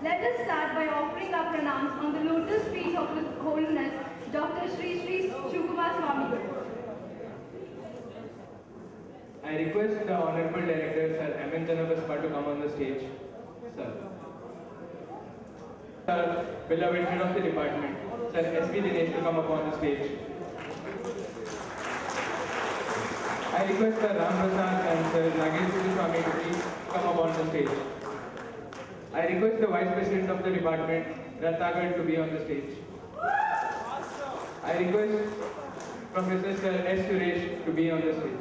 Let us start by offering our pranams on the lotus feet of His Holiness, Dr. Sri Sri Shukumar Swami. I request the Honorable Director, Sir M.N. Janabaspa, to come on the stage. Sir. Sir, beloved head of the department, Sir S.V. Dinesh, to come upon the stage. I request Sir Ram Prasad and Sir Nageswari Swami to please come upon the stage. I request the Vice President of the department, Ratnagar, to be on the stage. I request Professor Sir S. Suresh to be on the stage.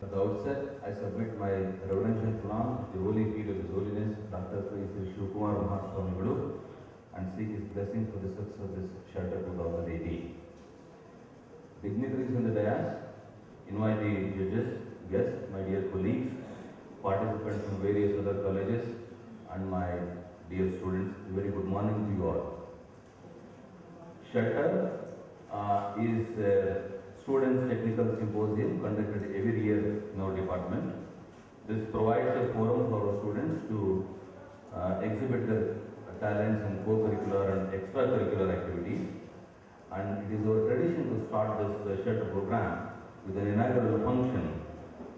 At the outset, I submit my reverential pranam to the holy feet of His Holiness Dr. Sri Shukumar Mahaswami and seek his blessings for the success of this Shelter 2018. Dignitaries in the dais, invited judges, guests, my dear colleagues, participants from various other colleges, and my dear students, a very good morning to you all. Shelter is a students' technical symposium conducted every year in our department. This provides a forum for our students to exhibit their talents in co-curricular and extracurricular activities. And it is our tradition to start this Shelter program with an inaugural function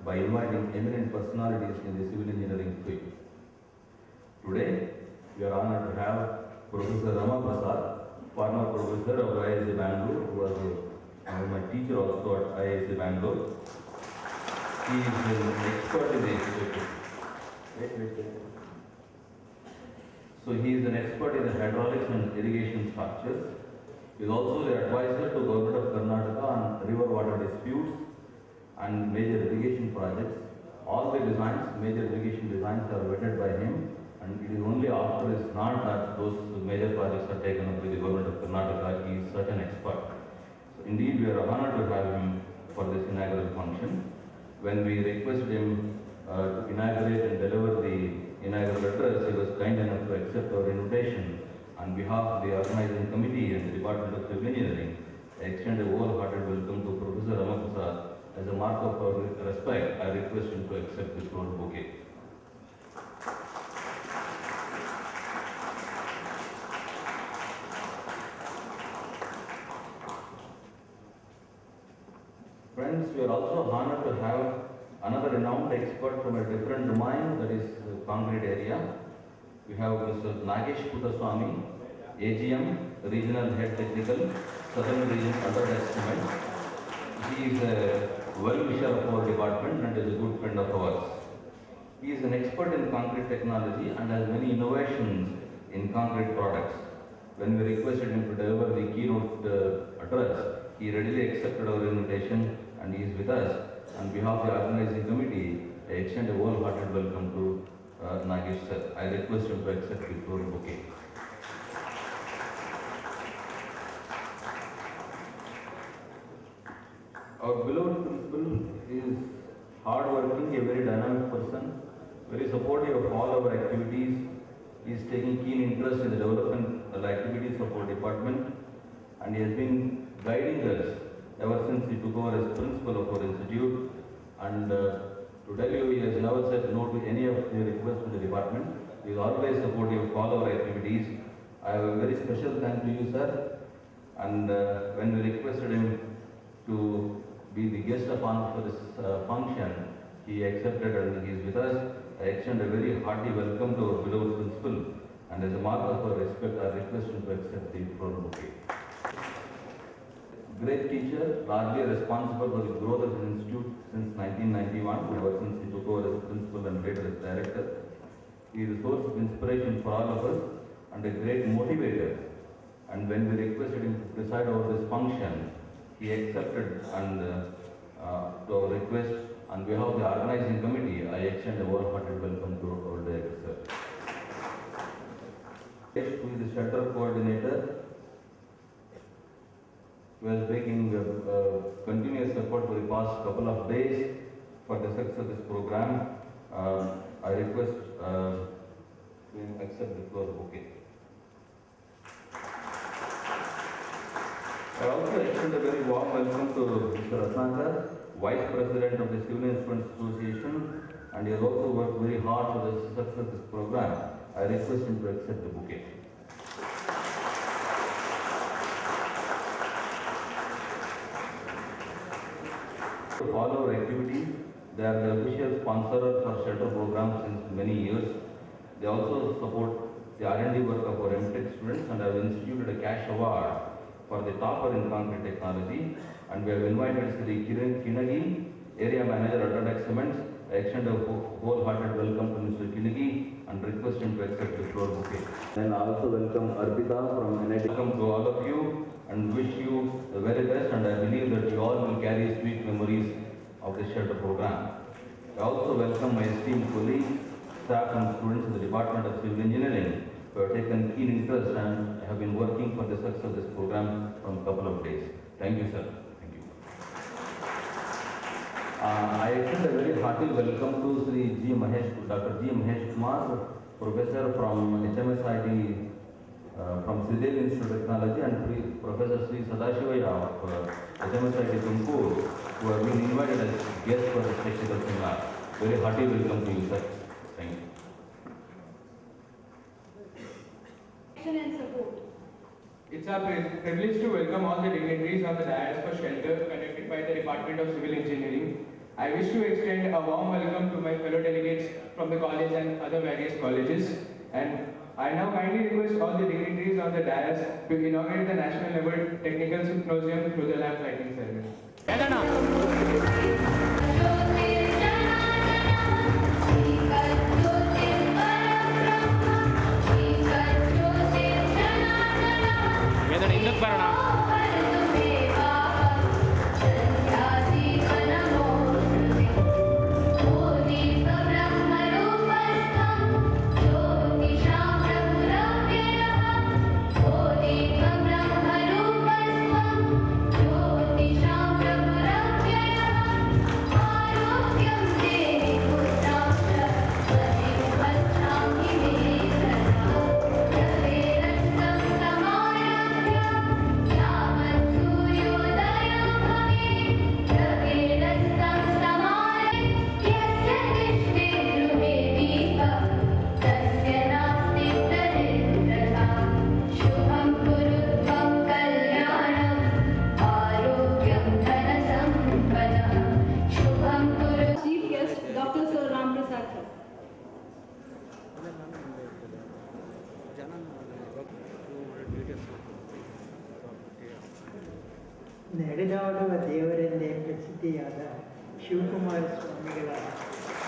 by inviting eminent personalities in the civil engineering field. Today, we are honored to have Professor Rama Prasad, former professor of IISc Bangalore, who was my teacher also at IISc Bangalore. He is an expert in the institute. So he is an expert in the hydraulics and irrigation structures. He is also the advisor to Government of Karnataka on river water disputes and major irrigation projects. All the designs, major irrigation designs are vetted by him, and it is only after his nod that those major projects are taken up by the Government of Karnataka. He is such an expert. So indeed, we are honored to have him for this inaugural function. When we requested him to inaugurate and deliver the inaugural address, he was kind enough to accept our invitation. On behalf of the organizing committee and the Department of Civil Engineering, I extend a wholehearted welcome to Professor Ramaprasad. As a mark of our respect, I request him to accept this gold bouquet. Friends, we are also honored to have another renowned expert from a different domain, that is concrete area. We have Mr. Nagesh Putaswamy, AGM, Regional Head Technical, Southern Region Under Estimate. He is a well-wisher of our department and is a good friend of ours. He is an expert in concrete technology and has many innovations in concrete products. When we requested him to deliver the keynote address, he readily accepted our invitation and he is with us. On behalf of the organizing committee, I extend a wholehearted welcome to Nagesh sir. I request him to accept the floral bouquet. Our beloved principal is hard-working, a very dynamic person, very supportive of all our activities. He is taking keen interest in the development activities of our department, and he has been guiding us ever since he took over as principal of our institute. And to tell you, he has never said no to any of the requests from the department. He is always supportive of all our activities. I have a very special thank to you, sir. And when we requested him to be the guest of honor for this function, he accepted and he is with us. I extend a very hearty welcome to our beloved principal, and as a mark of our respect, I request him to accept the floral bouquet. Great teacher, largely responsible for the growth of the institute since 1991, ever since he took over as principal and later as director. He is a source of inspiration for all of us and a great motivator. And when we requested him to preside over this function, he accepted, and to our request, on behalf of the organizing committee, I extend a wholehearted welcome to our director, sir. Who is the shelter coordinator, who has making continuous effort for the past couple of days for the success of this program. I request to accept the floor bouquet. I also extend a very warm welcome to Mr. Ratnakar, Vice President of the Civil Instruments Association, and he has also worked very hard for the success of this program. I request him to accept the bouquet. To follow our activities, they are the official sponsor for shelter programs since many years. They also support the R&D work of our MTech students and have instituted a cash award for the topper in concrete technology, and we have invited Sri Kinagi, Area Manager at Attack Cements. I extend a wholehearted welcome to Mr. Kinagi and request him to accept the floor bouquet. And I also welcome Arpita from NIT. Welcome to all of you and wish you the very best, and I believe that you all will carry sweet memories of this shelter program. I also welcome my esteemed colleagues, staff and students of the Department of Civil Engineering who have taken keen interest and have been working for the success of this program from a couple of days. Thank you, sir. Thank you. I extend a very hearty welcome to Dr. G. Mahesh Kumar, Professor from HMSIT, from Sridhar Institute of Technology, and Professor Sri Sadashivaya of HMSIT Tumkur, who have been invited as guests for this technical seminar. Very hearty welcome to you, sir. Thank you. And support. It's our privilege to welcome all the dignitaries on the dais for shelter conducted by the Department of Civil Engineering. I wish to extend a warm welcome to my fellow delegates from the college and other various colleges. And I now kindly request all the dignitaries on the dais to inaugurate the National Level Technical Symposium through the lamp lighting ceremony. Jai ನಡೆದಾಡುವ ದೇವರೆಂದೇ ಪ್ರಸಿದ್ಧಿಯಾದ ಶಿವಕುಮಾರ ಸ್ವಾಮಿಗಳ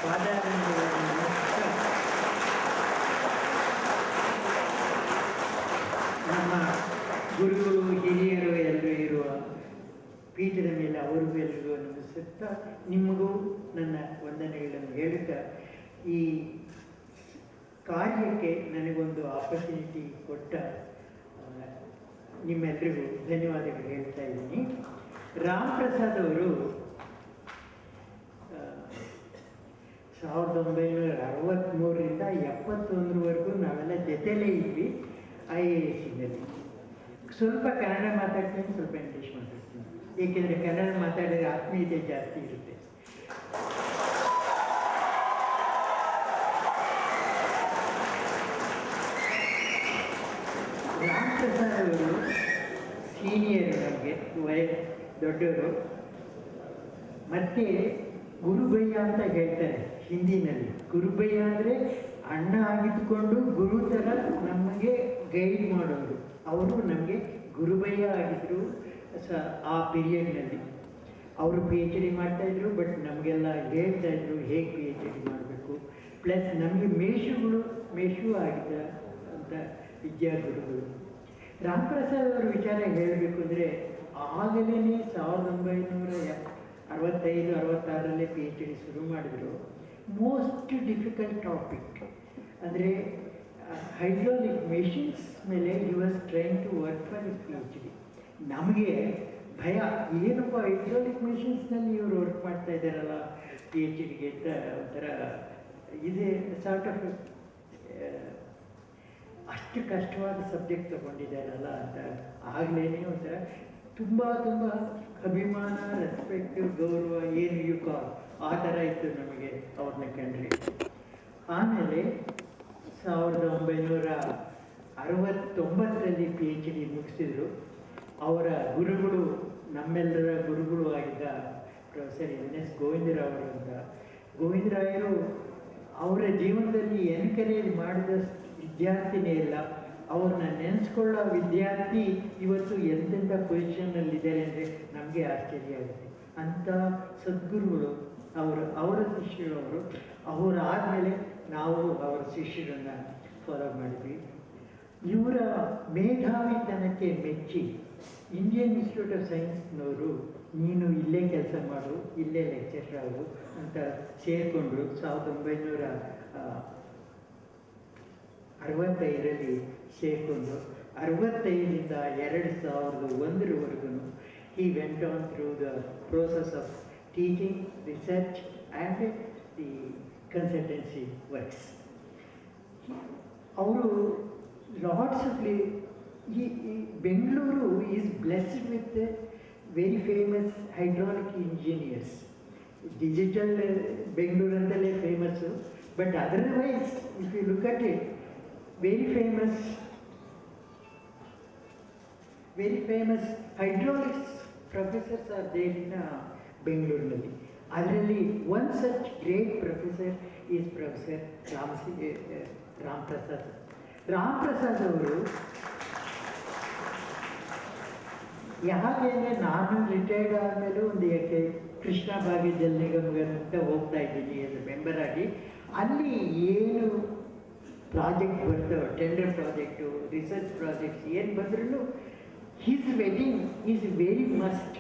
ಪಾದಾರವಿಂದಗಳನ್ನು ನಮ್ಮ ಗುರುಗಳು ಹಿರಿಯರು ಎಲ್ಲರೂ ಇರುವ ಪೀಠದ ಮೇಲೆ ಅವ್ರಿಗೂ ಎಲ್ರಿಗೂ ನಮಿಸುತ್ತಾ ನಿಮಗೂ ನನ್ನ ವಂದನೆಗಳನ್ನು ಹೇಳುತ್ತಾ ಈ ಕಾರ್ಯಕ್ಕೆ ನನಗೊಂದು ಆಪರ್ಚುನಿಟಿ ಕೊಟ್ಟ ನಿಮ್ಮೆಲ್ಲರಿಗೂ ಧನ್ಯವಾದಗಳು ಹೇಳ್ತಾ ಇದ್ದೀನಿ. ರಾಮ್ ಪ್ರಸಾದ್ ಅವರು 1963ರಿಂದ 71ರವರೆಗೂ ನಾವೆಲ್ಲ ಜೊತೆಲೇ ಇದ್ವಿ IAS-ನಲ್ಲಿ. ಸ್ವಲ್ಪ ಕನ್ನಡ ಮಾತಾಡ್ತೀನಿ, ಸ್ವಲ್ಪ ಇಂಗ್ಲೀಷ್ ಮಾತಾಡ್ತೀನಿ, ಏಕೆಂದರೆ ಕನ್ನಡ ಮಾತಾಡಿದ್ರೆ ಆತ್ಮೀಯತೆ ಜಾಸ್ತಿ ಇರುತ್ತೆ. ರಾಮ್ ಪ್ರಸಾದ್ ಅವರು ಸೀನಿಯರ್ ನಮಗೆ, ದೊಡ್ಡವರು. ಮತ್ತೆ ಗುರುಬಯ್ಯ ಅಂತ ಹೇಳ್ತಾರೆ ಹಿಂದಿನಲ್ಲಿ. ಗುರುಬಯ್ಯ ಅಂದರೆ ಅಣ್ಣ ಆಗಿದ್ದುಕೊಂಡು ಗುರು ಥರ ನಮಗೆ ಗೈಡ್ ಮಾಡೋರು. ಅವರು ನಮಗೆ ಗುರುಬಯ್ಯ ಆಗಿದ್ದರು ಆ ಪೀರಿಯಡ್ನಲ್ಲಿ. ಅವರು PhD ಮಾಡ್ತಾಯಿದ್ರು, ಬಟ್ ನಮಗೆಲ್ಲ ಹೇಳ್ತಾಯಿದ್ರು ಹೇಗೆ PhD ಮಾಡಬೇಕು. ಪ್ಲಸ್ ನಮಗೆ ಮೇಷು ಆಗಿದ್ದ ಅಂತ ವಿದ್ಯಾಗುರುಗಳು. ರಾಮ್ ಪ್ರಸಾದ್ ಅವರ ವಿಚಾರ ಹೇಳಬೇಕು ಅಂದರೆ ಆಗಲೇ 1965-66ರಲ್ಲಿ PhD ಶುರು ಮಾಡಿದರು. ಮೋಸ್ಟ್ ಡಿಫಿಕಲ್ಟ್ ಟಾಪಿಕ್ ಅಂದರೆ ಹೈಡ್ರಾಲಿಕ್ ಮೆಷಿನ್ಸ್ ಮೇಲೆ you was trying to work for is PhD. ನಮಗೆ ಭಯ, ಏನಪ್ಪ ಹೈಡ್ರಾಲಿಕ್ ಮೆಷಿನ್ಸ್ನಲ್ಲಿ ಇವರು ವರ್ಕ್ ಮಾಡ್ತಾ ಇದ್ದಾರಲ್ಲ PhDಗೆ ಅಂತ ಒಂಥರ ಇದೇ ಸಾರ್ಟ್ ಆಫ್ ಅಷ್ಟು ಕಷ್ಟವಾದ ಸಬ್ಜೆಕ್ಟ್ ತಗೊಂಡಿದ್ದಾರಲ್ಲ ಅಂತ ಆಗಲೇ ಒಂಥರ ತುಂಬ ಅಭಿಮಾನ, ರೆಸ್ಪೆಕ್ಟು, ಗೌರವ, ಏನು ಆ ಥರ ಇತ್ತು ನಮಗೆ ಅವ್ರನ್ನ ಕಂಡ್ರೆ. ಆಮೇಲೆ 1969ರಲ್ಲಿ PhD ಮುಗಿಸಿದ್ರು. ಅವರ ಗುರುಗಳು, ನಮ್ಮೆಲ್ಲರ ಗುರುಗಳು ಆಗಿದ್ದ ಪ್ರೊಫೆಸರ್ NS ಗೋವಿಂದರಾವ್ ಅಂತ. ಗೋವಿಂದರಾಯರು ಅವರ ಜೀವನದಲ್ಲಿ ಎನ್ಕರೇಜ್ ಮಾಡಿದ ವಿದ್ಯಾರ್ಥಿನೇ ಇಲ್ಲ. ಅವ್ರನ್ನ ನೆನೆಸ್ಕೊಳ್ಳೋ ವಿದ್ಯಾರ್ಥಿ ಇವತ್ತು ಎಂತೆಂಥ ಪೊಸಿಷನ್ನಲ್ಲಿದ್ದಾರೆ ಅಂದರೆ ನಮಗೆ ಆಶ್ಚರ್ಯ ಆಗುತ್ತೆ. ಅಂಥ ಸದ್ಗುರುಗಳು ಅವರ ಶಿಷ್ಯರು ಅವರು ಆದಮೇಲೆ ನಾವು ಅವರ ಶಿಷ್ಯರನ್ನು ಫಾಲೋ ಮಾಡಿದ್ವಿ. ಇವರ ಮೇಧಾವಿತನಕ್ಕೆ ಮೆಚ್ಚಿ ಇಂಡಿಯನ್ ಇನ್ಸ್ಟಿಟ್ಯೂಟ್ ಆಫ್ ಸೈನ್ಸ್ನವರು ನೀನು ಇಲ್ಲೇ ಕೆಲಸ ಮಾಡು, ಇಲ್ಲೇ ಲೆಕ್ಚರ್ ಆಗು ಅಂತ ಸೇರಿಕೊಂಡ್ರು. 1965ರಲ್ಲಿ ಸೇರಿಕೊಂಡು 65ರಿಂದ 2001ರವರೆಗೂ he went on through the process of teaching, research and the consultancy works. ಅವರು lots of Bengaluru is blessed with very famous hydraulic engineers. Digital Bengaluru antale famous, but otherwise if you look at it, very famous hydraulics professors are there in Bengaluru. Adರಲ್ಲಿ one such great professor is Professor Ram Prasad. Ram Prasad ಅವರು ಯಾಕೆ ಅಂದರೆ ನಾನು retired ಆದಮೇಲೆ ಒಂದು ಕೃಷ್ಣ ಭಾಗ್ಯ ಜಲ್ ನಿಗಮ್ಗೆ ಅಂತ ಹೋಗ್ತಾ ಇದ್ದೀನಿ as a member ಆಗಿ. ಅಲ್ಲಿ ಏನು ಪ್ರಾಜೆಕ್ಟ್ ಬರ್ತವೆ, ಟೆಂಡರ್ ಪ್ರಾಜೆಕ್ಟು, ರಿಸರ್ಚ್ ಪ್ರಾಜೆಕ್ಟ್ಸ್ ಏನು ಬಂದ್ರೂ his wedding is very must.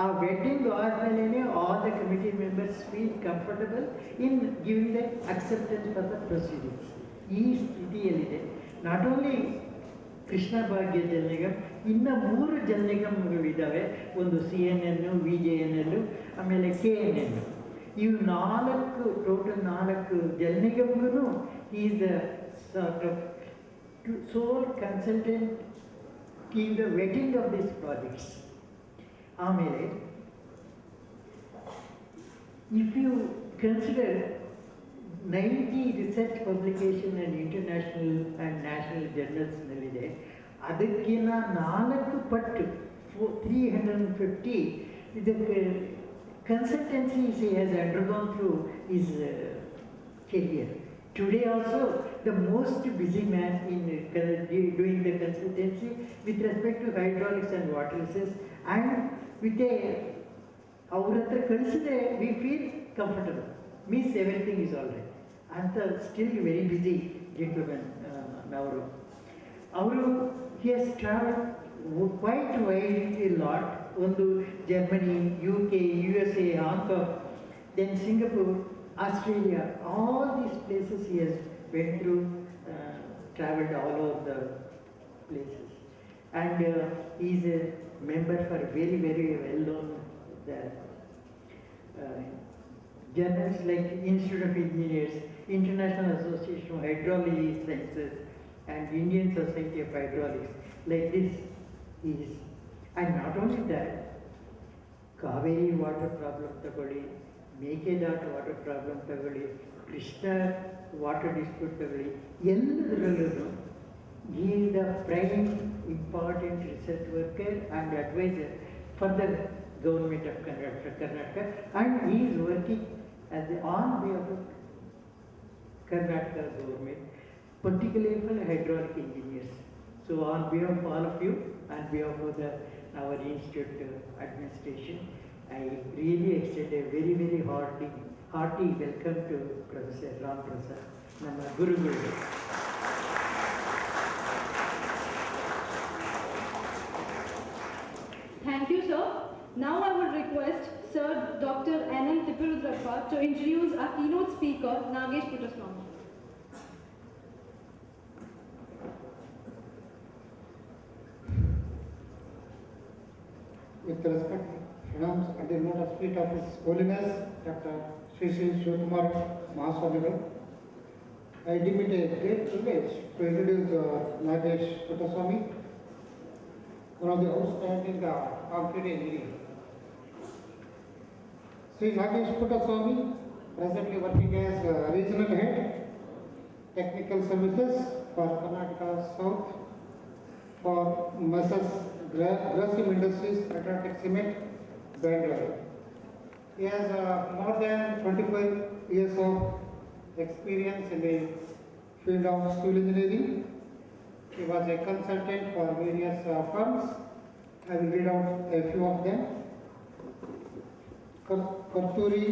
ಆ ವೆಡ್ಡಿಂಗ್ ಆದಮೇಲೆ all the committee members feel comfortable in giving the acceptance for the proceedings. ಈ ಸ್ಥಿತಿಯಲ್ಲಿದೆ. ನಾಟ್ ಓನ್ಲಿ ಕೃಷ್ಣ ಭಾಗ್ಯ ಜಲ್ ನಿಗಮ್, ಇನ್ನು 3 ಜಲ್ ನಿಗಮಗಳಿದ್ದಾವೆ. ಒಂದು CNN, VJNL, ಆಮೇಲೆ KNN. ಇವು 4 ಟೋಟಲ್ 4 ಜಲ್ ನಿಗಮ್ಗೂ is the sort of sole consultant in the vetting of this projects. ಆಮೇಲೆ if you consider 90 research publication and international and national ಜರ್ನಲ್ಸ್ನಲ್ಲಿದೆ. ಅದಕ್ಕಿಂತ 4 ಪಟ್ಟು 350 ಇದಕ್ಕೆ consultancy he has undergone through his career. Today also the most busy man in doing the consultancy with respect to hydraulics and water resources, and with a our hತ್ರ ಕಳಿಸಿದ್ರೆ we feel comfortable, means everything is all right. ಅಂತ still very busy gentleman ಅವರು he has traveled quite wide a lot. ಒಂದು Germany, UK, USA, Hong Kong, then Singapore, Australia, all these places he has went through, traveled all over the places. And he is a member for very, very well known journals like Institute of Engineers, International Association of Hydrology Sciences, and Indian Society of Hydraulics. Like this is, and not only that, Kaveri water problem tagoli, Mekedhat water problem tagoli, Krishna water dispute tagoli, ಎಲ್ಲದರಲ್ಲೂ he is the prime important research worker and advisor for the government of Karnataka, and he is working as on behalf of Karnataka government, particularly for hydraulic engineers. So on behalf of all of you, on behalf of our institute administration, I really extend a very, very hearty welcome to Professor Ram Prasad, Nama Guru. Thank you, sir. Now I would request Sir Dr. N.M. Tipirudrappa to introduce our keynote speaker, Nagesh Puttaswamy. With respect, pronouns and the note of spirit of His Holiness Dr. Sri Sri Tumkur Karnataka, I deem it a great privilege to introduce Nagesh Puttaswamy, one of the outstanding concrete engineers. Sri Nagesh Puttaswamy, presently working as Regional Head, Technical Services for Karnataka South for Messrs. Grasim Industries, Atlantic Cement, Bangalore. He has more than 25 years of experience in the field of civil engineering. He was a consultant for various firms. I will read out a few of them. Karturi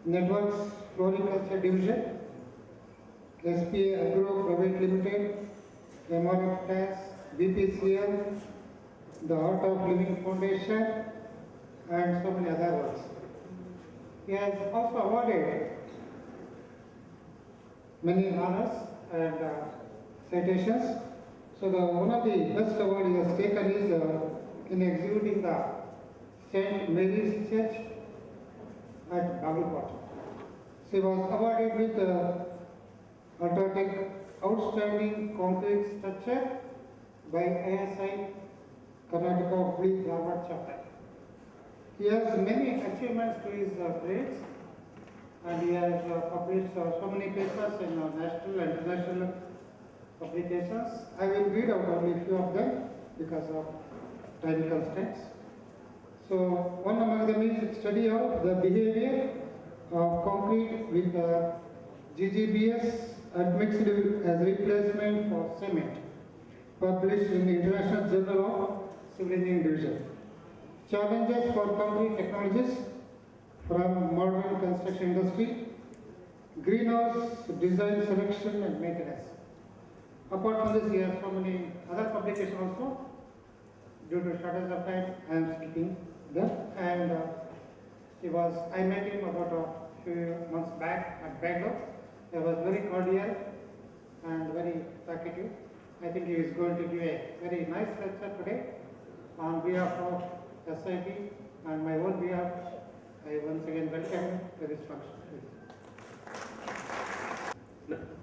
Networks Floriculture Division, SPA Agro Private Limited, MRF Tax, BPCL, the Art of Living Foundation, and so many other works. He has also awarded many honors and citations. So one of the best awards he has taken is in executing the St. Mary's Church at Bagalkot. She was awarded with Ultratech Outstanding Concrete Structure by ASI Karnataka Hubli Dharwad chapter. He has many achievements to his grades, and he has published so many papers in national and international publications. I will read out only a few of them because of time constraints. So one among them is study of the behavior of concrete with GGBS admixed as replacement for cement, published in the International Journal of Civil Engineering Division. Challenges for concrete technologies from modern construction industry, greenhouse design selection and maintenance. Apart from this, he has so many other publications also. Due to shortage of time, I am skipping them. And I met him about a few months back at Bangalore. He was very cordial and very talkative. I think he is going to give a very nice lecture today. On behalf of SIT and my own behalf, I once again welcome to this function.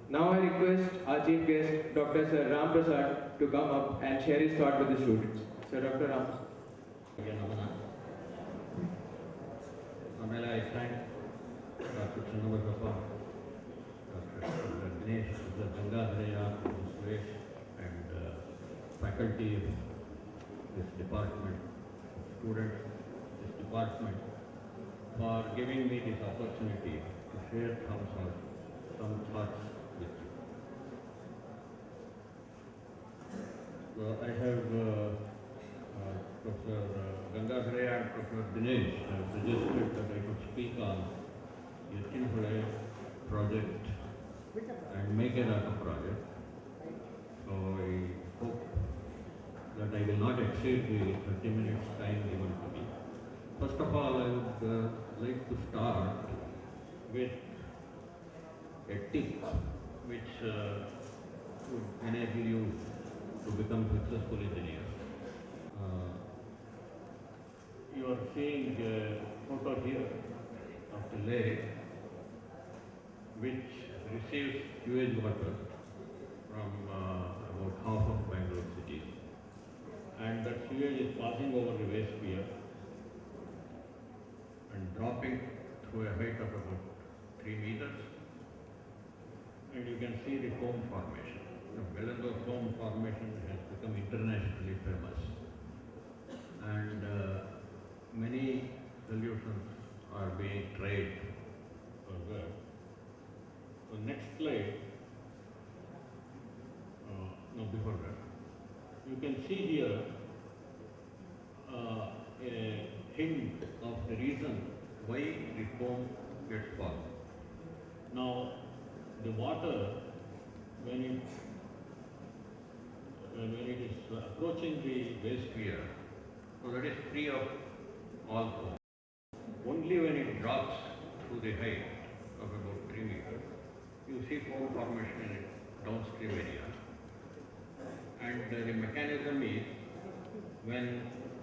Now I request our chief guest, Dr. Sir Ram Prasad, to come up and share his thought with the students. Sir, Dr. Ram. ಆಮೇಲೆ I thank Dr. Channavarappa, Dr. Dinesh, Dr. Gangadharaya, Dr. Suresh, and faculty of this department, students of this department, for giving me this opportunity to share some thoughts with you. I have Professor Gangadhara and Professor Dinesh have suggested that I could speak on Yattinhule project and Mekenaka project. So I hope that I will not exceed the 30 minutes time given to me. First of all, I would like to start with a tip which would enable you to become successful engineer. You are seeing a photo here of the lake which receives sewage water from about half of Bangalore city. And that sewage is passing over the waste pier and dropping through a height of about 3 meters. And you can see the foam formation. The Bellango foam formation has become internationally famous. And many solutions are being tried for that. So next slide, no, before that, you can see here a hint of the reason why the foam gets formed. Now, the water, when it is approaching the waste pier, so that is free of all foam. Only when it drops to the height of about 3 meters, you see foam formation in its downstream area. And the mechanism is when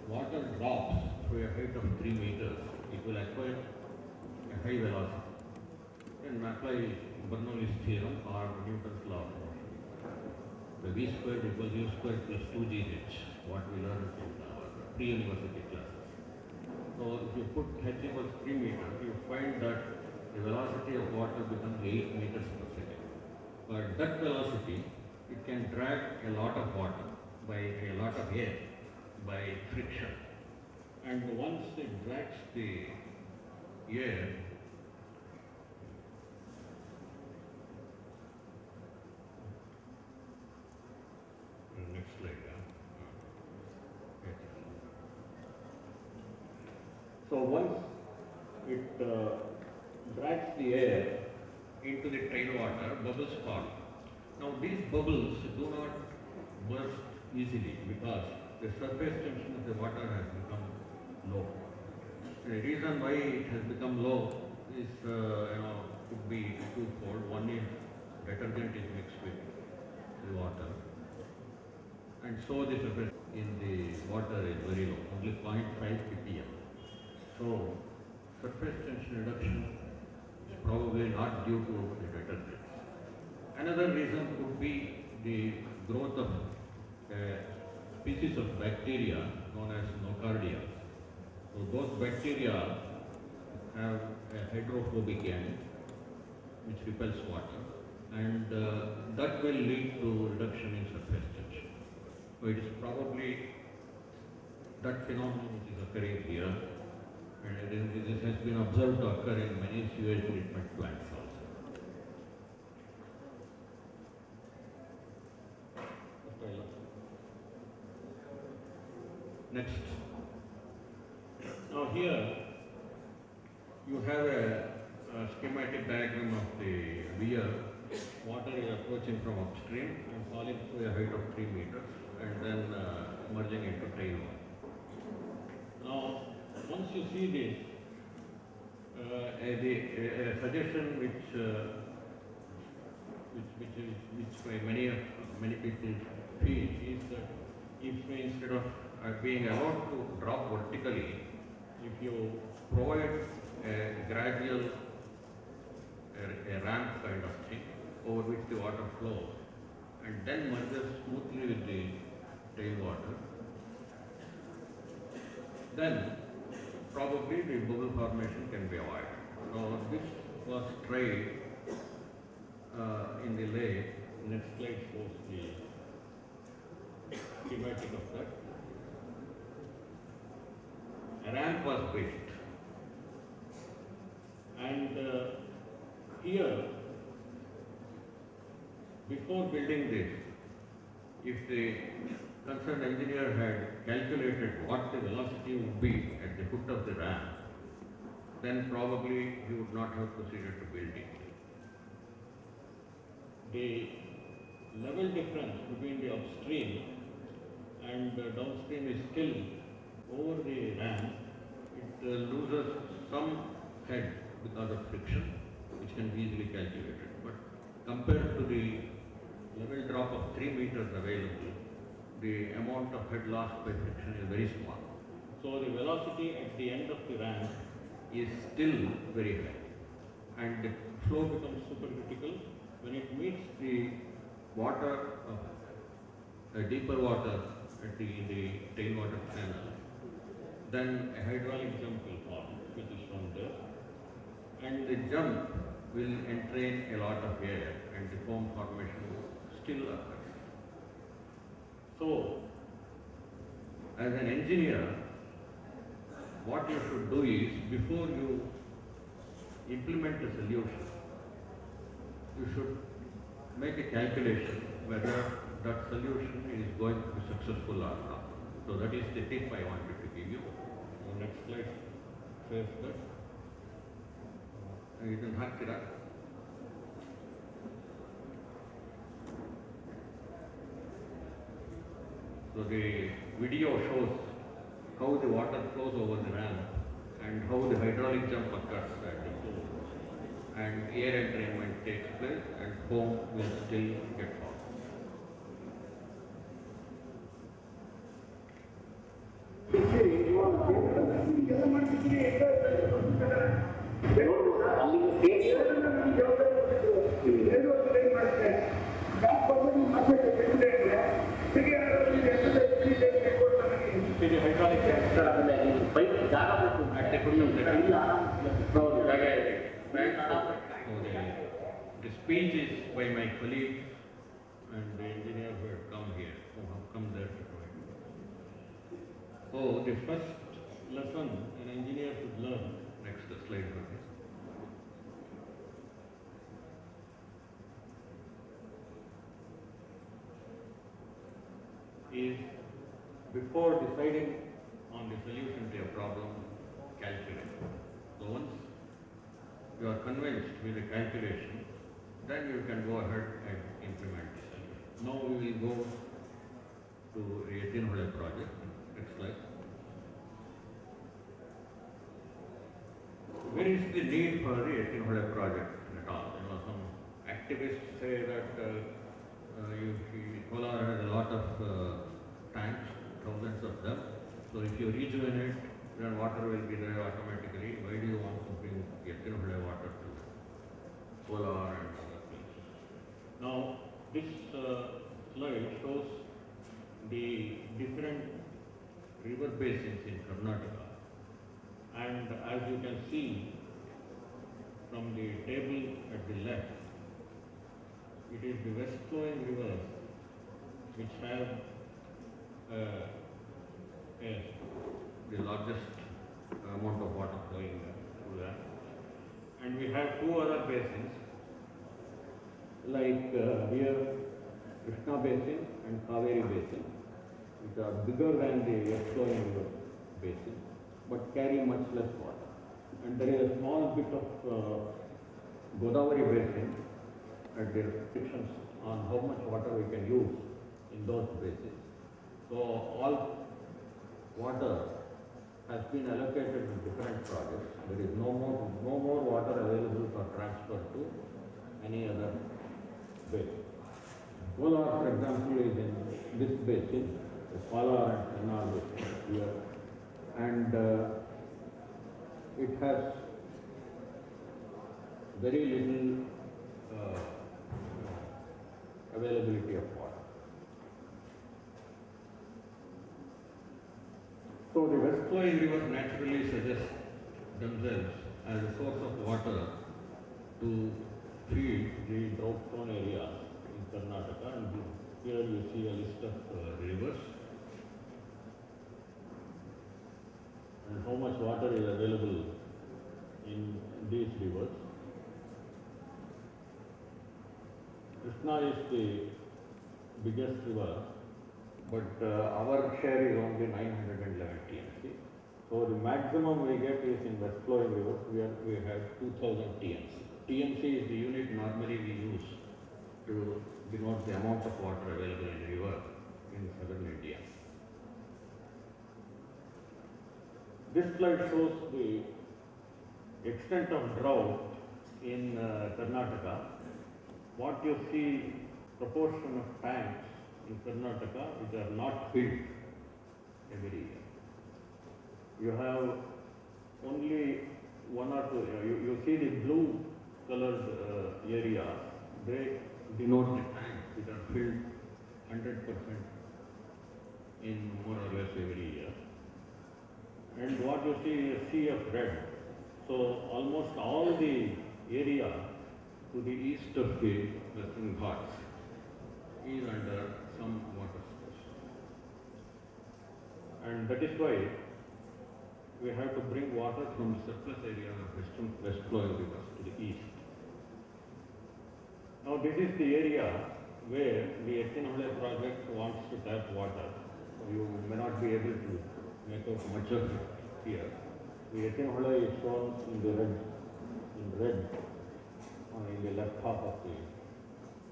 water drops to a height of 3 meters, it will acquire a high velocity. And apply Bernoulli's theorem or Newton's law of motion. The v squared equals u squared plus 2gh, what we learned in our pre-university classes. So if you put h equals 3 meters, you find that the velocity of water becomes 8 meters per second. But that velocity, it can drag a lot of water by a lot of air by friction. And once it drags the air, next slide. So once it drags the air into the tail water, bubbles form. Now these bubbles do not burst easily because the surface tension of the water has become low. The reason why it has become low is, could be twofold. One is detergent is mixed with the water, and so the surface in the water is very low, only 0.5 ppm. So surface tension reduction is probably not due to the detergent. Another reason could be the growth of a species of bacteria known as nocardia. So those bacteria have a hydrophobic end which repels water, and that will lead to reduction in surface tension. So it is probably that phenomenon which is occurring here, and this has been observed to occur in many sewage treatment plants also. Next. Now here you have a schematic diagram of the weir. Water is approaching from upstream and falling to a height of 3 meters and then merging into tailwater. Now, once you see this, a suggestion which many people feel is that if instead of being allowed to drop vertically, if you provide a gradual a ramp kind of thing over which the water flows and then merges smoothly with the tailwater, then probably the bubble formation can be avoided. So this was tried in the lake. Next slide shows the schematic of that. A ramp was built, and here, before building this, if the concerned engineer had calculated what the velocity would be at the foot of the ram, then probably he would not have proceeded to build it. The level difference between the upstream and downstream is still over the ram. It loses some head because of friction, which can be easily calculated. But compared to the level drop of 3 meters available, the amount of head loss by friction is very small. So the velocity at the end of the ram is still very high, and the flow becomes supercritical when it meets the water of deeper water at the tailwater channel. Then a hydraulic jump will form, which is from there, and the jump will entrain a lot of air, and the foam formation still occurs. So, as an engineer, what you should do is, before you implement a solution, you should make a calculation whether that solution is going to be successful or not. So that is the tip I wanted to give you. The next slide says that. You can hack it up. So the video shows how the water flows over the ram and how the hydraulic jump occurs at the floor, and air entrainment takes place and foam will still get formed. The hydraulic the speech is by my colleagues and the engineer who had come here, who have come there to provide. So the first lesson an engineer should learn, next slide please, is before deciding on the solution to a problem, calculate. So once you are convinced with the calculation, then you can go ahead and implement the solution. Now we will go to the Etinhole project. Next slide. Where is the need for the Etinhole project at all? You know, some activists say that Kolar has a lot of tanks, thousands of them. So if you rejuvenate, then water will be there automatically. Why do you want to bring Etinhole water to Kolar and other places? Now, this slide shows the different river basins in Karnataka. And as you can see from the table at the left, it is the west flowing rivers which have the largest amount of water flowing through that. And we have two other basins, like here Krishna basin and Kaveri basin, which are bigger than the west flowing river basin, but carry much less water. And there is a small bit of Godavari basin, and there are restrictions on how much water we can use in those basins. So all water has been allocated to different projects. There is no more water available for transfer to any other basin. Kolar, for example, is in this basin, the Kolar and Kannar basin here, and it has very little availability of water. So the west flowing rivers naturally suggest themselves as a source of water to feed the drought-prone areas in Karnataka, and here you see a list of rivers and how much water is available in these rivers. Krishna is the biggest river but our share is only 911 TMC. So the maximum we get is in west flowing rivers, we have 2000 TMC. TMC is the unit normally we use to denote the amount of water available in the river in southern India. This slide shows the extent of drought in Karnataka. What you see, proportion of tanks in Karnataka which are not filled every year. You have only one or two, you see the blue colored areas, they denote the tanks which are filled 100% in more or less every year. And what you see is a sea of red. So almost all the area to the east of the Western Ghats is under some water source. And that is why we have to bring water from surplus area of west flowing rivers to the east. Now this is the area where the Ettinhole project wants to tap water. You may not be able to make out much of it here. The Ettinhole is shown in the red in the left half of the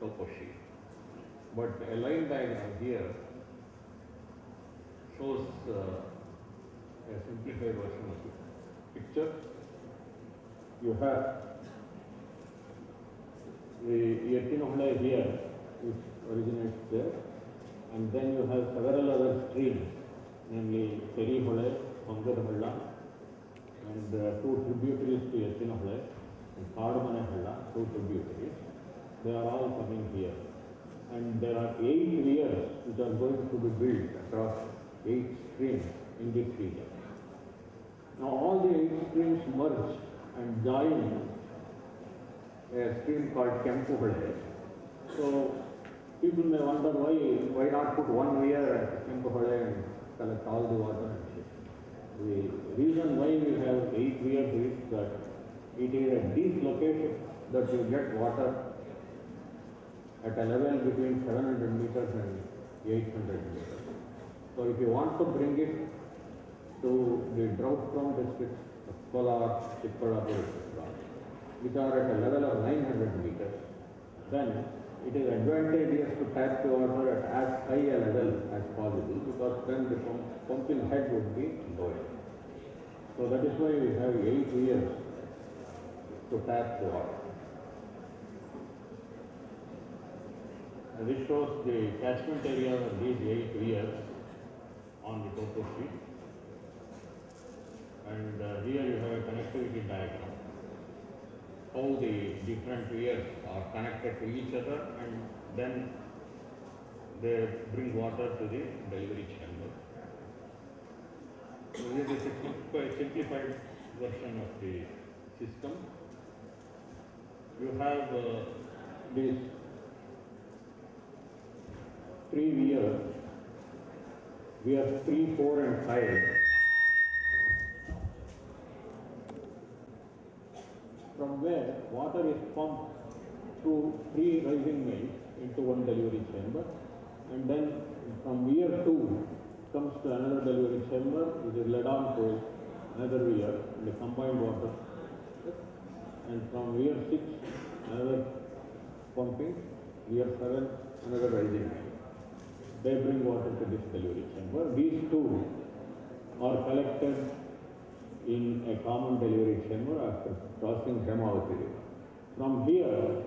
topo sheet. But a line diagram here shows a simplified version of the picture. You have the Ettinhole here, which originates there, and then you have several other streams, namely Kerihole, Pangadhalla, and two tributaries to Ettinhole, and Kadmanehalla, two tributaries. They are all coming here. And there are 8 weirs which are going to be built across 8 streams in this region. Now all the 8 streams merge and join a stream called Kempuhole. So people may wonder why not put one weir at Kempuhole and collect all the water and shit. The reason why we have 8 weirs is that it is at these locations that you get water at a level between 700 meters and 800 meters. So if you want to bring it to the drought-prone districts of Kolar, Chikkalapur, etc., which are at a level of 900 meters, then it is advantageous to tap the water at as high a level as possible, because then the pumping head would be lower. So that is why we have 8 years to tap the water. And this shows the catchment area of these 8 weirs on the topo sheet. And here you have a connectivity diagram. How the different weirs are connected to each other, and then they bring water to the delivery chamber. So this is a simplified version of the system. You have these 3 weirs, weirs 3, 4 and 5. From where water is pumped through 3 rising mills into one delivery chamber, and then from weir 2 comes to another delivery chamber, which is led on to another weir, and the combined water. And from weir 6, another pumping, weir 7, another rising mill. They bring water to this delivery chamber. These 2 are collected in a common delivery chamber after crossing Hemavati River. From here,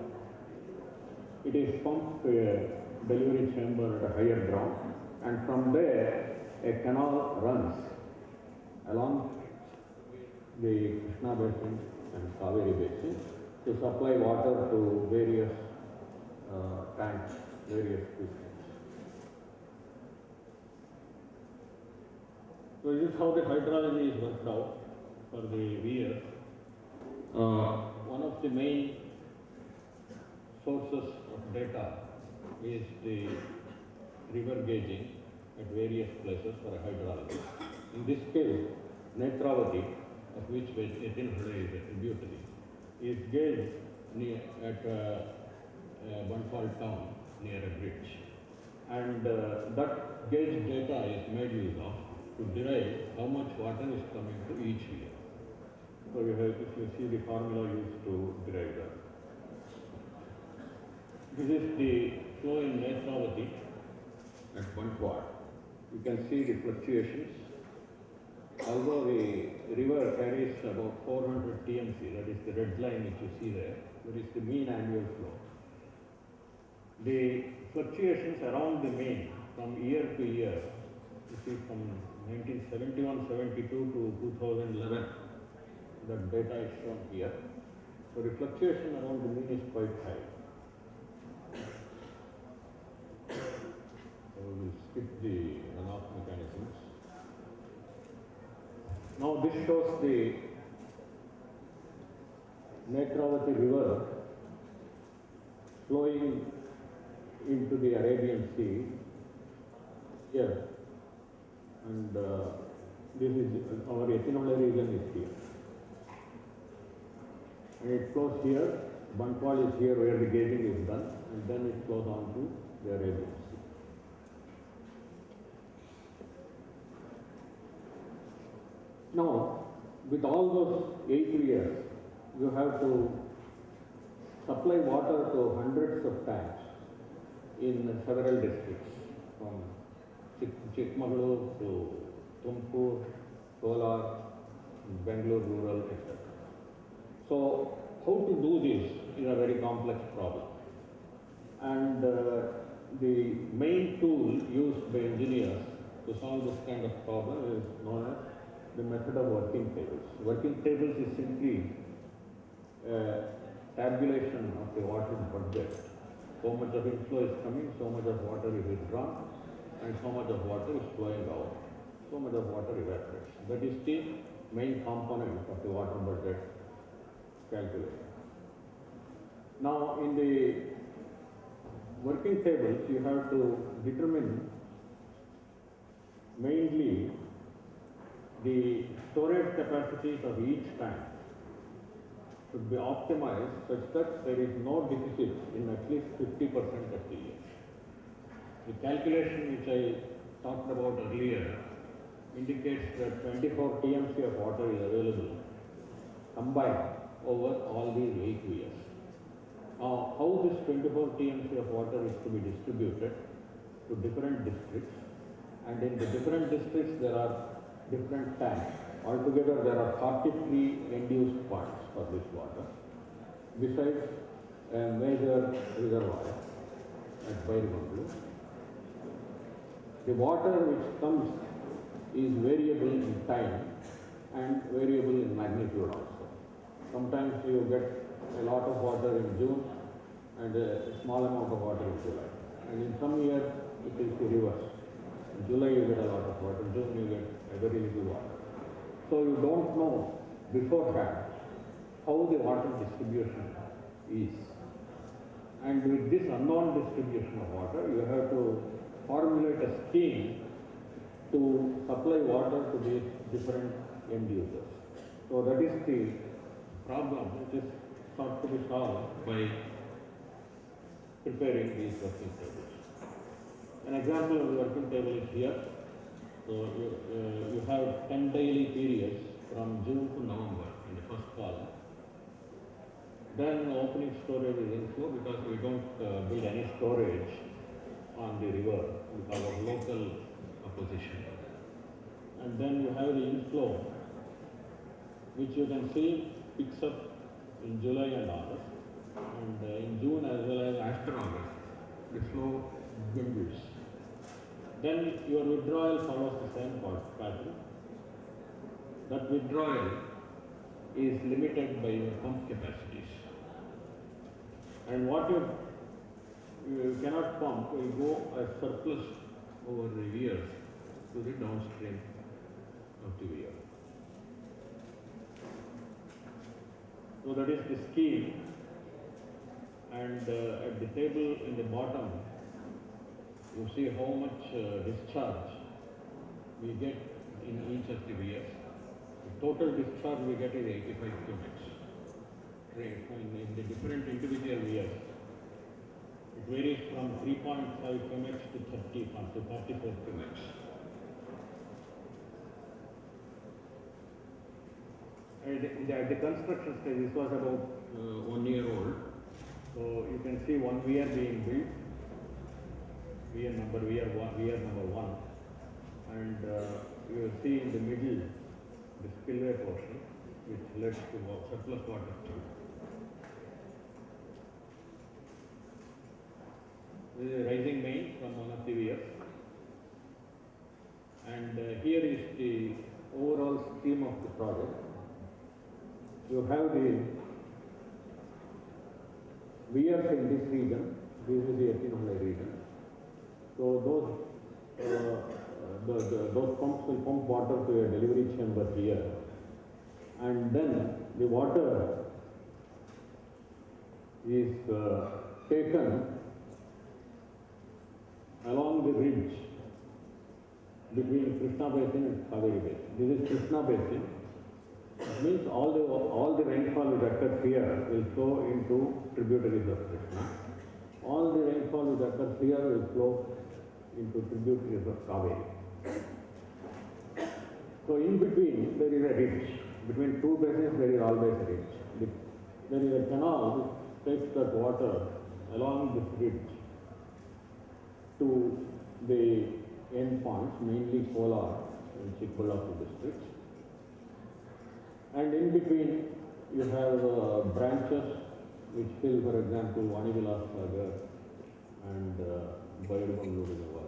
it is pumped to a delivery chamber at a higher ground, and from there, a canal runs along the Krishna basin and Kaveri basin to supply water to various tanks, various districts. So this is how the hydrology is worked out for the weirs. One of the main sources of data is the river gauging at various places for hydrology. In this case, Netravati, of which Ettinhole is a tributary, is gauged at Banfal town near a bridge. and that gauge data is made use of to derive how much water is coming to each weir. So you have, if you see the formula used to derive that. This is the flow in Netravati at 1 quart. You can see the fluctuations. Although the river carries about 400 TMC, that is the red line which you see there, that is the mean annual flow. The fluctuations around the mean from year to year, you see from 1971-72 to 2011, that data is shown here. So the fluctuation around the mean is quite high. So we will skip the runoff mechanisms. Now this shows the Netravati river flowing into the Arabian Sea here, and this is our Ethinola region is here, and it flows here. Banpal is here where the gauging is done, and then it flows on to the Arabian Sea. Now, with all those 8 years, you have to supply water to hundreds of tanks in several districts, from Chikmagalur to Tumkur, Kolar, Bangalore rural, etc. So, how to do this is a very complex problem. And the main tool used by engineers to solve this kind of problem is known as the method of working tables. Working tables is simply tabulation of the water budget. So much of inflow is coming, so much of water is withdrawn, and so much of water is flowing out. So much of water evaporates. That is the main component of the water budget calculation. Now, in the working tables, you have to determine mainly the storage capacities of each tank should be optimized such that there is no deficit in at least 50% of the year. The calculation which I talked about earlier indicates that 24 TMC of water is available combined over all these 8 years. Now, how this 24 TMC of water is to be distributed to different districts, and in the different districts there are different tanks. Altogether there are 43 end-use points for this water, besides a major reservoir at Bairumangalu. The water which comes is variable in time and variable in magnitude also. Sometimes you get a lot of water in June and a small amount of water in July. And in some years it is the reverse. In July you get a lot of water, in June you get a very little water. So you don't know beforehand how the water distribution is. And with this unknown distribution of water, you have to formulate a scheme to supply water to these different end users. So that is the problem which is thought to be solved by preparing these working tables. An example of the working table is here. So you have 10 daily periods from June to November in the first column. Then opening storage is inflow because we don't build any storage on the river because of local opposition. And then you have the inflow, which you can see picks up in July and August, and in June as well as after August, the flow dwindles. Then your withdrawal follows the same pattern. That withdrawal is limited by your pump capacities. And what you cannot pump will go as surplus over the years to the downstream of the weir. So that is the scheme, and at the table in the bottom you see how much discharge we get in each of the weirs. The total discharge we get is 85 cubics. In the different individual weirs, It varies from 3.5 km to 30 to 34 km. At the construction stage, this was about 1 year old. So you can see one weir being built, weir number one, and you will see in the middle the spillway portion, which led to surplus water. This is a rising main from one of the weirs, and here is the overall scheme of the project. You have the weirs in this region. This is the Ethinola region. So those pumps will pump water to a delivery chamber here, and then the water is taken along the ridge between Krishna Basin and Kaveri Basin. This is Krishna Basin. It means all the rainfall which occurs here will flow into tributaries of Krishna. All the rainfall which occurs here will flow into tributaries of Kaveri. So in between there is a ridge. Between two basins there is always a ridge. There is a canal which takes that water along this ridge to the end points, mainly Kolar and Chikballapur districts. And in between you have branches which fill, for example, Vanivilas Sagar and Bayadbangalore Reservoir.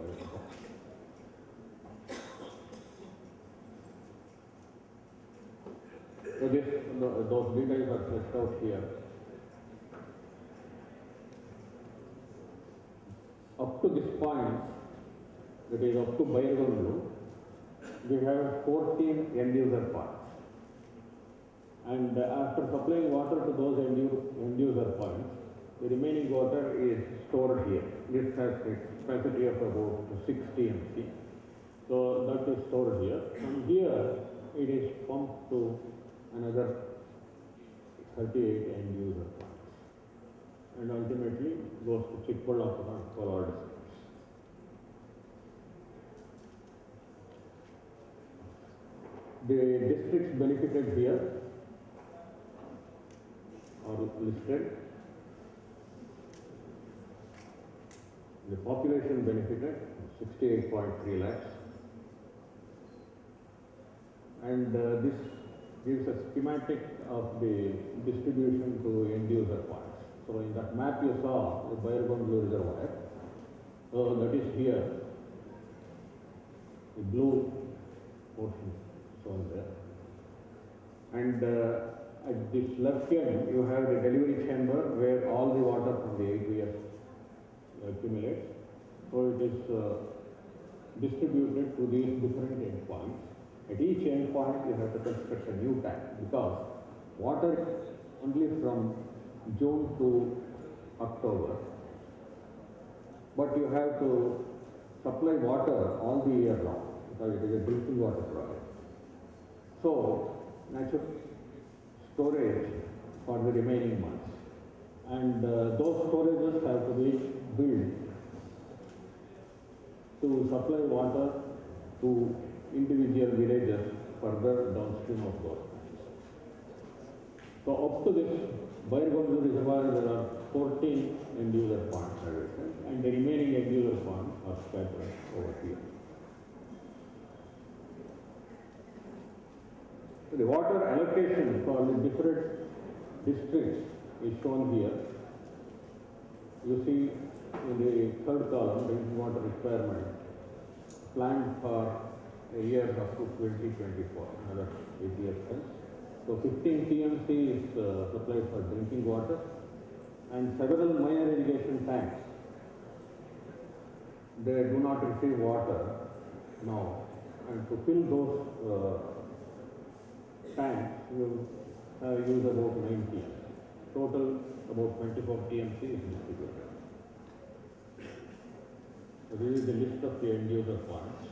So those details are fleshed out here. Up to this point, that is up to Bayadbangalore, we have 14 end user points. And after supplying water to those end user points, the remaining water is stored here. This has a capacity of about 6 TMC. So that is stored here. From here, it is pumped to another 38 end user points. And ultimately goes to Chikballapur and Kolar districts. The districts benefited here are listed. The population benefited 68.3 lakhs, and this gives a schematic of the distribution to end user points. So in that map you saw the Bayadbangalore reservoir. So that is here, the blue portion shown there. And at this left end, you have the delivery chamber where all the water from the 8 weirs accumulates. So it is distributed to these different endpoints. At each endpoint, you have to construct a new tank because water only from June to October. But you have to supply water all the year long because it is a drinking water project. So, natural storage for the remaining months. And those storages have to be built to supply water to individual villages further downstream of those plants. So up to this Bayadbangalore reservoir there are 14 end user points and the remaining end user points are scattered over here. So the water allocation for the different districts is shown here. You see in the third column, drinking water requirement planned for a year up to 2024, another 8 years hence. So 15 TMC is supplied for drinking water and several minor irrigation tanks. They do not receive water now, and to fill those tanks you use about 9 TMC. Total about 24 TMC is distributed. So this is the list of the end user points.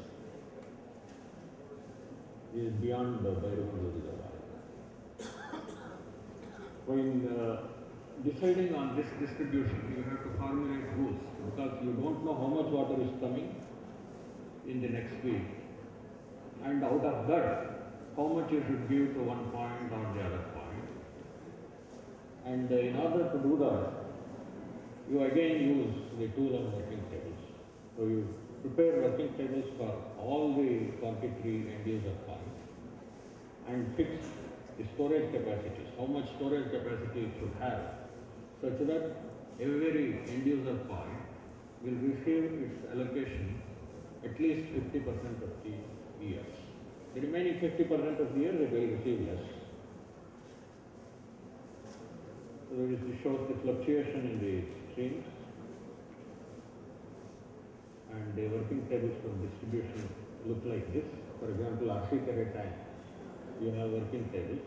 This is beyond the Bayadbangalore reservoir. So in deciding on this distribution, you have to formulate rules because you don't know how much water is coming in the next week. And out of that, how much you should give to one point or the other point. And in order to do that, you again use the tool of working tables. So you prepare working tables for all the 43 end user points and fix the storage capacities, how much storage capacity it should have, such that every end user point will receive its allocation at least 50% of the year. The remaining 50% of the year they will receive less. So this shows the fluctuation in the streams and the working tables for distribution look like this. For example, RC carry tank, you have working tables.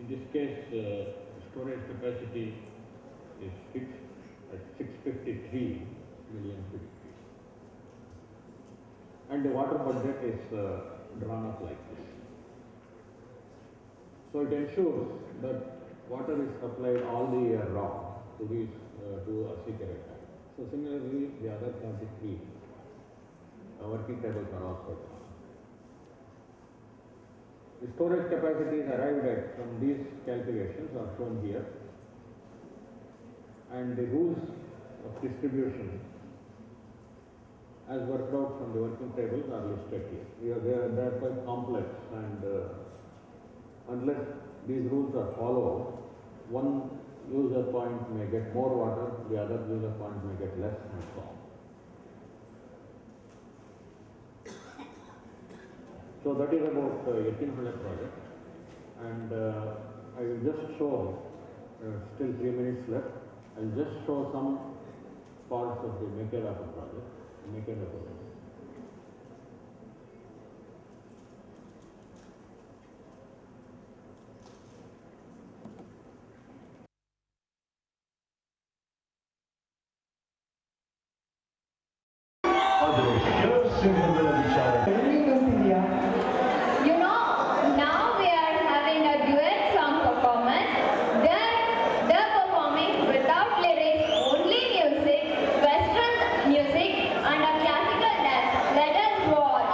In this case, storage capacity is fixed at 653 million cubic feet. And the water budget is drawn up like this. So it ensures that water is supplied all the year round to these to RC carry tank. So similarly, the other 23 working tables are also drawn. The storage capacities arrived at from these calculations are shown here, and the rules of distribution as worked out from the working tables are listed here. They are quite complex, and unless these rules are followed, one user point may get more water, the other user point may get less, and so on. So that is about Yakinpalli project, and I will just show, still 3 minutes left, I will just show some parts of the Mekedapa project. You know, now we are having a duet song performance. They're performing without lyrics, only music, Western music, and a classical dance. Let us watch.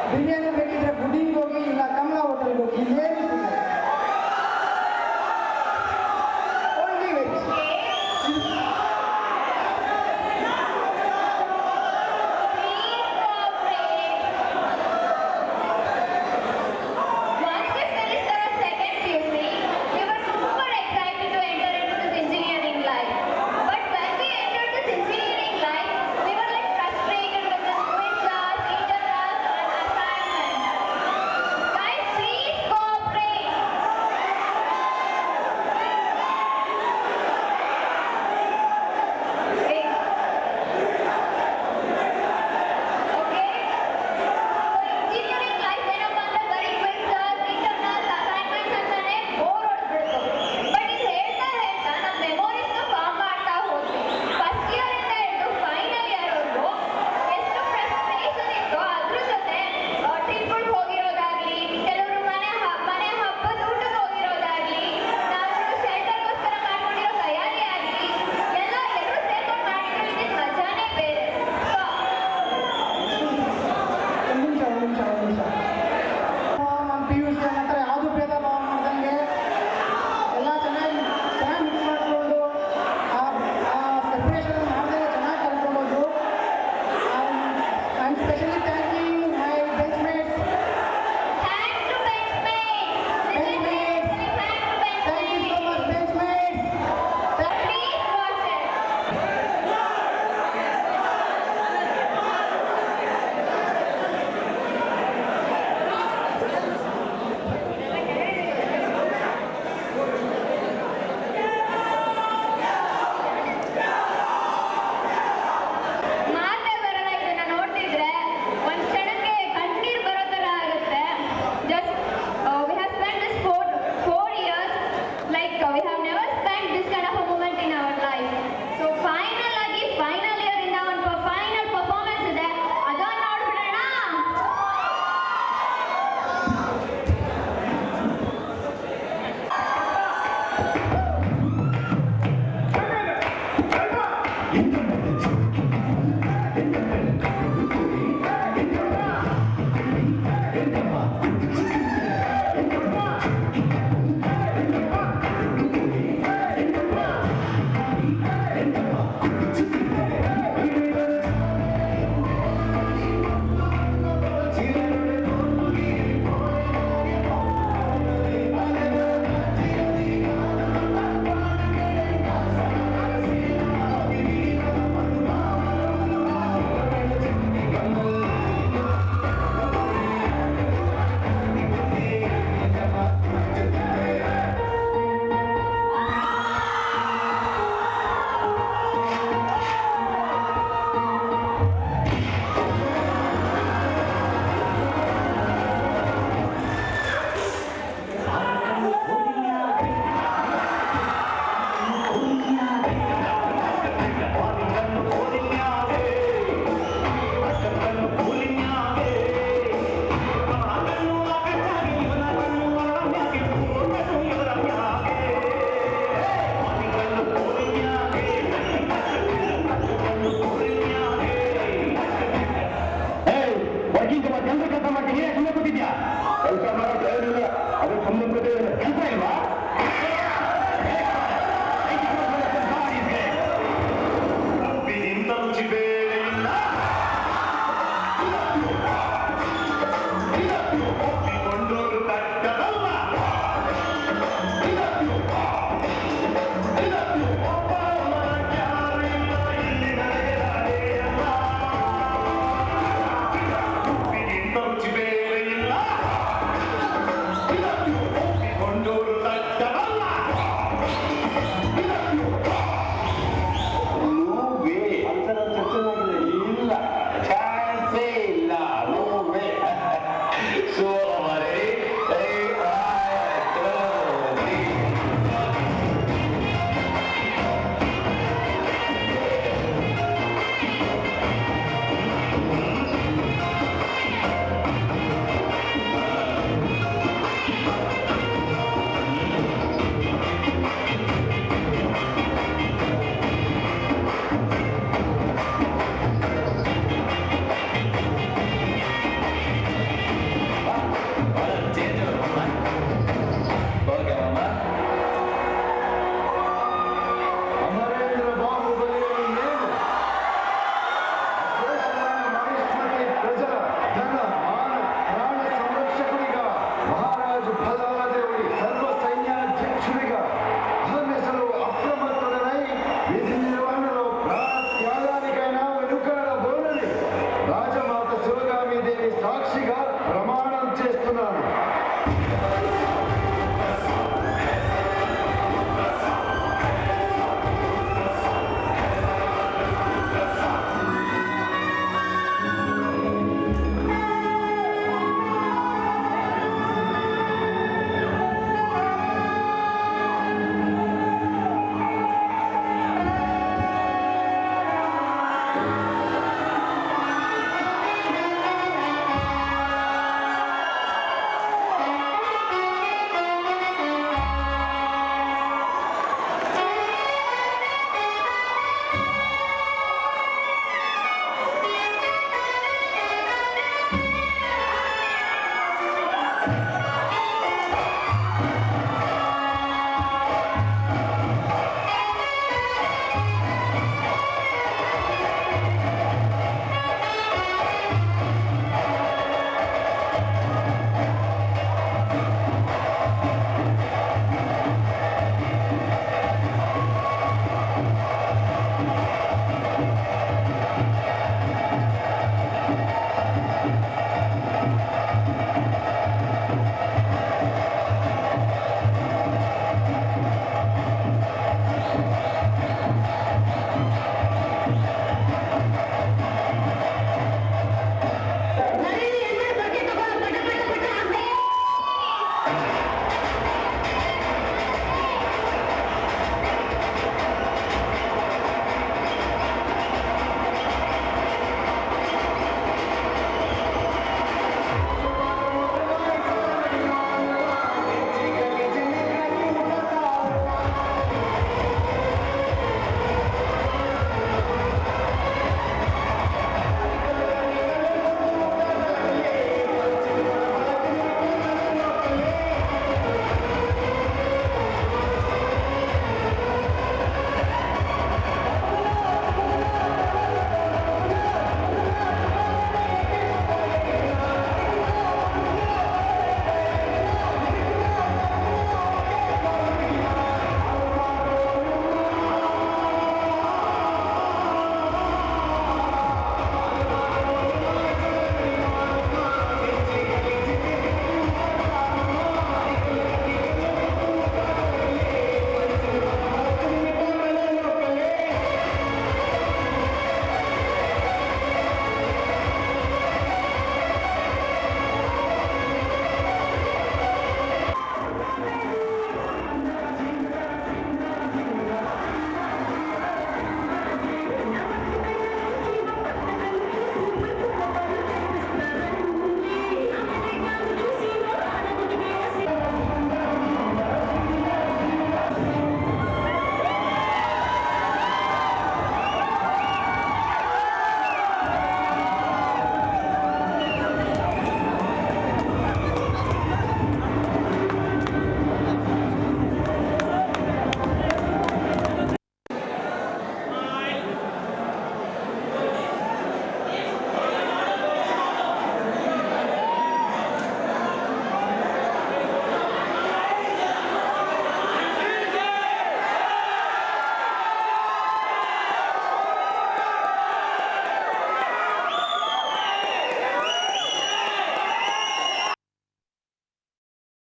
Biryani ಬೇಕಿದ್ರೆ ಗುಡಿಗೆ ಹೋಗಿ ಇಲ್ಲ ಕಮಲಾ ಹೋಟೆಲ್ಗೆ ಹೋಗಿ